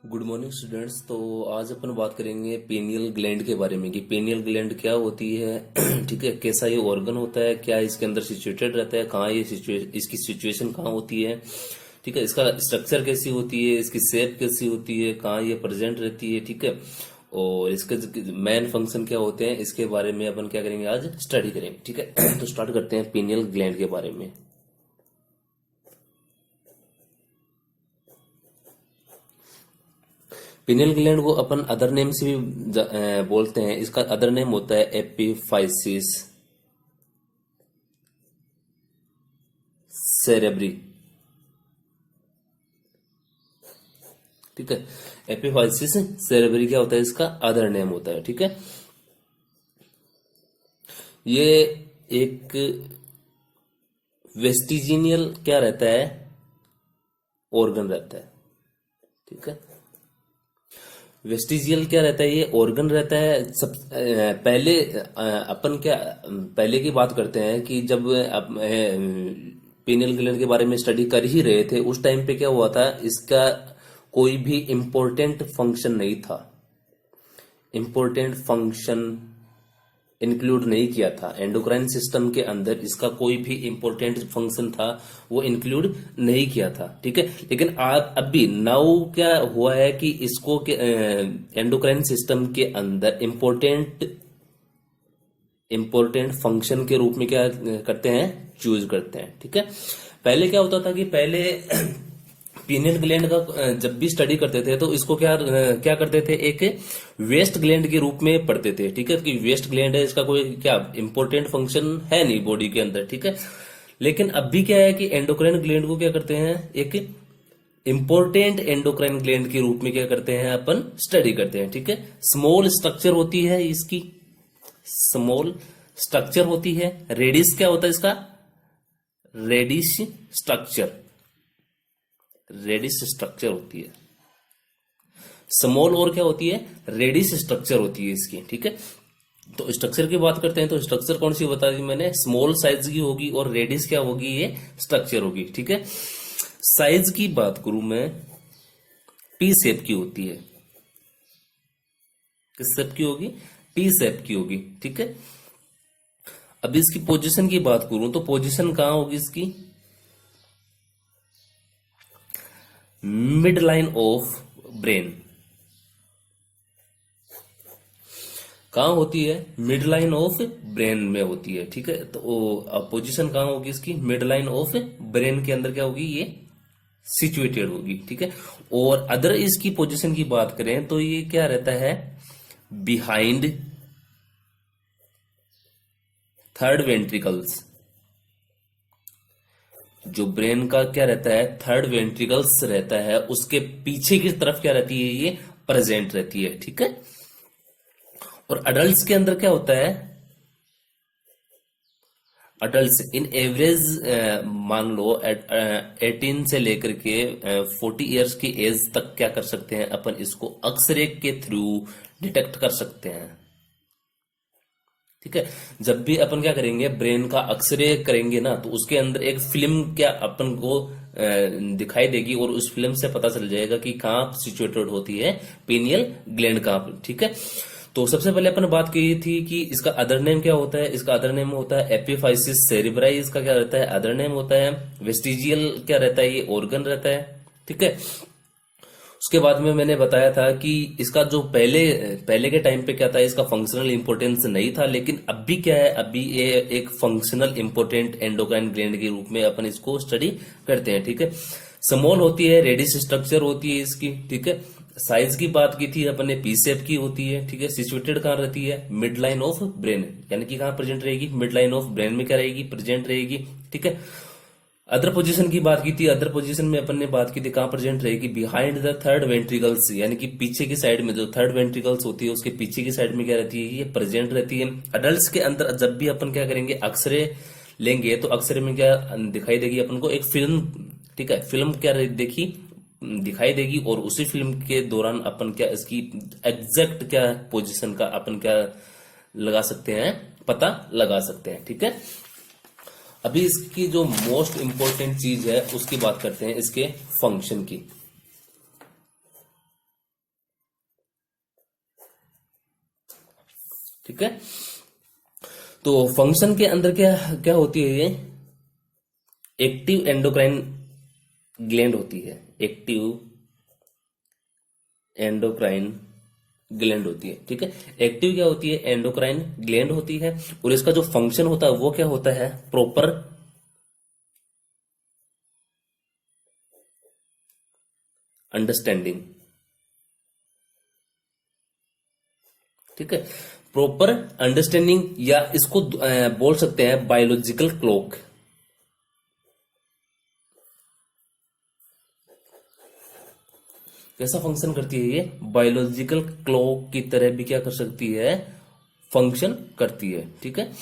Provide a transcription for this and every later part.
Good morning students. तो आज अपन बात करेंगे पेनियल ग्लैंड के बारे में कि पेनियल ग्लैंड क्या होती है। ठीक है, कैसा ये ऑर्गन होता है, क्या इसके अंदर सिचुएटेड रहता है, कहाँ ये इसकी सिचुएशन कहाँ होती है। ठीक है, इसका स्ट्रक्चर कैसी होती है, इसकी शेप कैसी होती है, कहाँ ये प्रेजेंट रहती है। ठीक है, और इसके मेन फंक्शन क्या होते हैं, इसके बारे में अपन क्या करेंगे, आज स्टडी करेंगे। ठीक है, तो स्टार्ट करते हैं पेनियल ग्लैंड के बारे में। पिनियल ग्लैंड को अपन अदर नेम से भी बोलते हैं। इसका अदर नेम होता है एपिफाइसिस सेरेब्री। ठीक है, एपिफाइसिस सेरेब्री क्या होता है, इसका अदर नेम होता है। ठीक है, ये एक वेस्टिजिनियल क्या रहता है, ऑर्गन रहता है। ठीक है, वेस्टिजियल क्या रहता है, ये ऑर्गन रहता है। पहले अपन क्या पहले की बात करते हैं कि जब पीनियल ग्लैंड के बारे में स्टडी कर ही रहे थे, उस टाइम पे क्या हुआ था, इसका कोई भी इम्पोर्टेंट फंक्शन नहीं था। इम्पोर्टेंट फंक्शन इंक्लूड नहीं किया था एंडोक्राइन सिस्टम के अंदर, इसका कोई भी इंपॉर्टेंट फंक्शन था वो इंक्लूड नहीं किया था। ठीक है, लेकिन अभी नाउ क्या हुआ है कि इसको एंडोक्राइन सिस्टम के अंदर इंपॉर्टेंट फंक्शन के रूप में क्या करते हैं, चूज करते हैं। ठीक है, पहले क्या होता था कि पहले पीनियल ग्लैंड का जब भी स्टडी करते थे तो इसको क्या क्या करते थे, एक वेस्ट ग्लैंड के रूप में पढ़ते थे। ठीक है, कि वेस्ट ग्लैंड है, इसका कोई क्या इंपॉर्टेंट फंक्शन है नहीं बॉडी के अंदर। ठीक है, लेकिन अभी क्या है कि एंडोक्राइन ग्लैंड को क्या करते हैं, एक इंपॉर्टेंट एंडोक्राइन ग्लैंड के रूप में क्या करते हैं, अपन स्टडी करते हैं। ठीक है, स्मॉल स्ट्रक्चर होती है इसकी, स्मॉल स्ट्रक्चर होती है। रेडिस क्या होता है इसका, रेडिश स्ट्रक्चर, रेडिस स्ट्रक्चर होती है स्मॉल, और क्या होती है, रेडिस स्ट्रक्चर होती है इसकी। ठीक है, तो स्ट्रक्चर की बात करते हैं तो स्ट्रक्चर कौन सी बता दी मैंने, स्मॉल साइज की होगी, और रेडिस क्या होगी, ये स्ट्रक्चर होगी। ठीक है, साइज की बात करूं मैं, पी शेप की होती है। किस शेप की होगी, पी शेप की होगी। ठीक है, अब इसकी पोजीशन की बात करूं तो पोजीशन कहां होगी इसकी, मिड लाइन ऑफ ब्रेन। कहां होती है, मिड लाइन ऑफ ब्रेन में होती है। ठीक है, तो पोजीशन कहां होगी इसकी, मिड लाइन ऑफ ब्रेन के अंदर क्या होगी, ये सिचुएटेड होगी। ठीक है, और अदर इसकी पोजीशन की बात करें तो ये क्या रहता है, बिहाइंड थर्ड वेंट्रिकल्स। जो ब्रेन का क्या रहता है, थर्ड वेंट्रिकल्स रहता है, उसके पीछे की तरफ क्या रहती है, ये प्रेजेंट रहती है। ठीक है, और अडल्ट्स के अंदर क्या होता है, अडल्ट्स इन एवरेज मान लो 18 से लेकर के 40 इयर्स की एज तक क्या कर सकते हैं अपन, इसको एक्सरे के थ्रू डिटेक्ट कर सकते हैं। ठीक है, जब भी अपन क्या करेंगे, ब्रेन का एक्सरे करेंगे ना, तो उसके अंदर एक फिल्म क्या अपन को दिखाई देगी, और उस फिल्म से पता चल जाएगा कि कहाँ सिचुएटेड होती है पीनियल ग्लैंड कहाँ। ठीक है, तो सबसे पहले अपन बात की थी कि इसका अदर नेम क्या होता है, इसका अदर नेम होता है एपिफाइसिस सेरेब्राई। इसका क्या रहता है, अदर नेम होता है वेस्टिजियल क्या रहता है, ये ऑर्गन रहता है। ठीक है, उसके बाद में मैंने बताया था कि इसका जो पहले के टाइम पे क्या था, इसका फंक्शनल इंपोर्टेंस नहीं था, लेकिन अभी क्या है, अभी ये एक फंक्शनल इंपोर्टेंट एंडोक्राइन ग्लैंड के रूप में अपन इसको स्टडी करते हैं। ठीक है, स्मॉल होती है, रेडिस स्ट्रक्चर होती है इसकी। ठीक है, साइज की बात की थी अपन ने, पी शेप की होती है। ठीक है, सिचुएटेड कहाँ रहती है, मिड लाइन ऑफ ब्रेन, यानी कि कहाँ प्रेजेंट रहेगी, मिड लाइन ऑफ ब्रेन में क्या रहेगी, प्रेजेंट रहेगी। ठीक है, अदर पोजीशन की बात की थी, अदर पोजीशन में अपन ने बात की थी कहां प्रेजेंट रहेगी, बिहाइंड द थर्ड वेंट्रिकल्स, यानी कि पीछे की साइड में जो थर्ड वेंट्रिकल्स होती है उसके पीछे की साइड में क्या रहती है, ये प्रेजेंट रहती है। अडल्ट्स के अंदर जब भी अपन क्या करेंगे, एक्सरे लेंगे तो एक्सरे में क्या दिखाई देगी अपन को, एक फिल्म। ठीक है, फिल्म क्या देखी दिखाई देगी, और उसी फिल्म के दौरान अपन क्या इसकी एग्जैक्ट क्या पोजिशन का अपन क्या लगा सकते हैं, पता लगा सकते हैं। ठीक है, अभी इसकी जो मोस्ट इंपॉर्टेंट चीज है उसकी बात करते हैं, इसके फंक्शन की। ठीक है। तो फंक्शन के अंदर क्या क्या होती है, ये एक्टिव एंडोक्राइन ग्लैंड होती है, एक्टिव एंडोक्राइन ग्लैंड होती है, ठीक है। एक्टिव क्या होती है, एंडोक्राइन ग्लैंड होती है, और इसका जो फंक्शन होता है वो क्या होता है, प्रॉपर अंडरस्टैंडिंग, ठीक है। प्रॉपर अंडरस्टैंडिंग, या इसको बोल सकते हैं बायोलॉजिकल क्लॉक। कैसा फंक्शन करती है ये, बायोलॉजिकल क्लॉक की तरह भी क्या कर सकती है, फंक्शन करती है, ठीक है।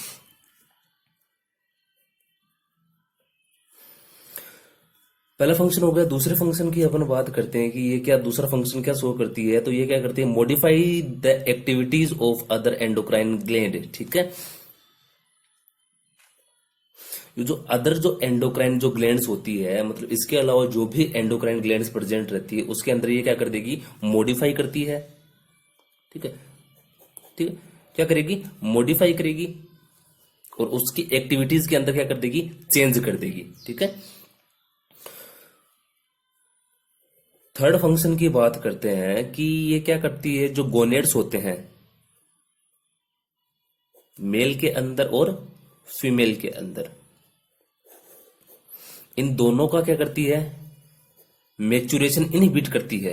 पहला फंक्शन हो गया। दूसरे फंक्शन की अपन बात करते हैं कि ये क्या दूसरा फंक्शन क्या शो करती है, तो ये क्या करती है, modify the activities of other endocrine gland, ठीक है। ये जो अदर जो एंडोक्राइन जो ग्लैंड्स होती है, मतलब इसके अलावा जो भी एंडोक्राइन ग्लैंड्स प्रेजेंट रहती है उसके अंदर ये क्या कर देगी, मॉडिफाई करती है, ठीक है। ठीक है, क्या करेगी, मॉडिफाई करेगी, और उसकी एक्टिविटीज के अंदर क्या कर देगी, चेंज कर देगी, ठीक है। थर्ड फंक्शन की बात करते हैं कि ये क्या करती है, जो गोनेड्स होते हैं मेल के अंदर और फीमेल के अंदर, इन दोनों का क्या करती है, मैच्यूरेशन इनहिबिट करती है।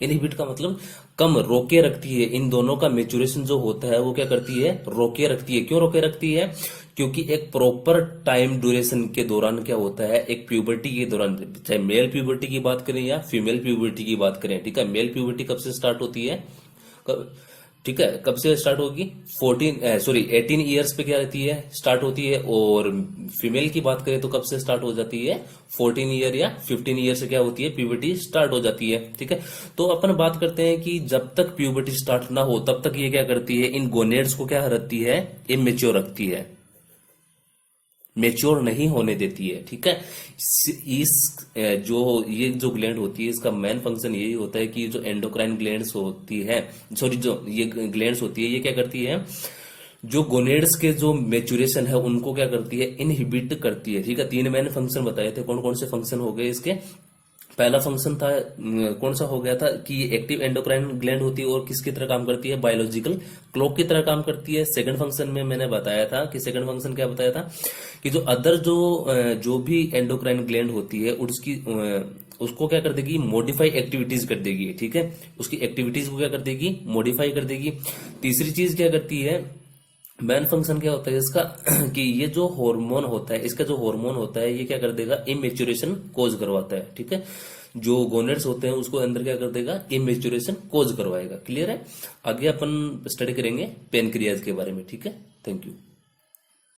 इनहिबिट का मतलब कम, रोके रखती है। इन दोनों का मैच्यूरेशन जो होता है वो क्या करती है, रोके रखती है। क्यों रोके रखती है, क्योंकि एक प्रॉपर टाइम ड्यूरेशन के दौरान क्या होता है, एक प्यूबर्टी के दौरान, चाहे मेल प्यूबर्टी की बात करें या फीमेल प्यूबर्टी की बात करें, ठीक है। मेल प्यूबर्टी कब से स्टार्ट होती है, ठीक है, कब से स्टार्ट होगी, 18 ईयर्स पे क्या रहती है, स्टार्ट होती है। और फीमेल की बात करें तो कब से स्टार्ट हो जाती है, 14 ईयर या 15 ईयर से क्या होती है, प्यूबर्टी स्टार्ट हो जाती है, ठीक है। तो अपन बात करते हैं कि जब तक प्यूबर्टी स्टार्ट ना हो तब तक ये क्या करती है, इन गोनेड्स को क्या रखती है, इमेच्योर रखती है, मेच्योर नहीं होने देती है, ठीक है। इस जो ये जो ग्लैंड होती है इसका मेन फंक्शन यही होता है कि जो एंडोक्राइन ग्लैंड्स होती है, सॉरी जो ये ग्लैंड्स होती है, ये क्या करती है, जो गोनेड्स के जो मेचुरेशन है उनको क्या करती है, इनहिबिट करती है, ठीक है। 3 मैंने फंक्शन बताए थे, कौन कौन से फंक्शन हो गए इसके। पहला फंक्शन था कौन सा हो गया था, कि ये एक्टिव एंडोक्राइन ग्लैंड होती है और किसकी तरह काम करती है, बायोलॉजिकल क्लॉक की तरह काम करती है। सेकंड फंक्शन में मैंने बताया था कि सेकंड फंक्शन क्या बताया था, कि जो अदर जो भी एंडोक्राइन ग्लैंड होती है उसकी उसको क्या कर देगी, मॉडिफाई एक्टिविटीज कर देगी, ठीक है। उसकी एक्टिविटीज को क्या कर देगी, मॉडिफाई कर देगी। तीसरी चीज क्या करती है, मेन फंक्शन क्या होता है इसका कि ये जो हार्मोन होता है, इसका जो हार्मोन होता है ये क्या कर देगा, इमेच्योरेशन कोज करवाता है, ठीक है। जो गोनेड्स होते हैं उसको अंदर क्या कर देगा, इमेच्योरेशन कोज करवाएगा। क्लियर है। आगे अपन स्टडी करेंगे पेनक्रियाज के बारे में, ठीक है। Thank you.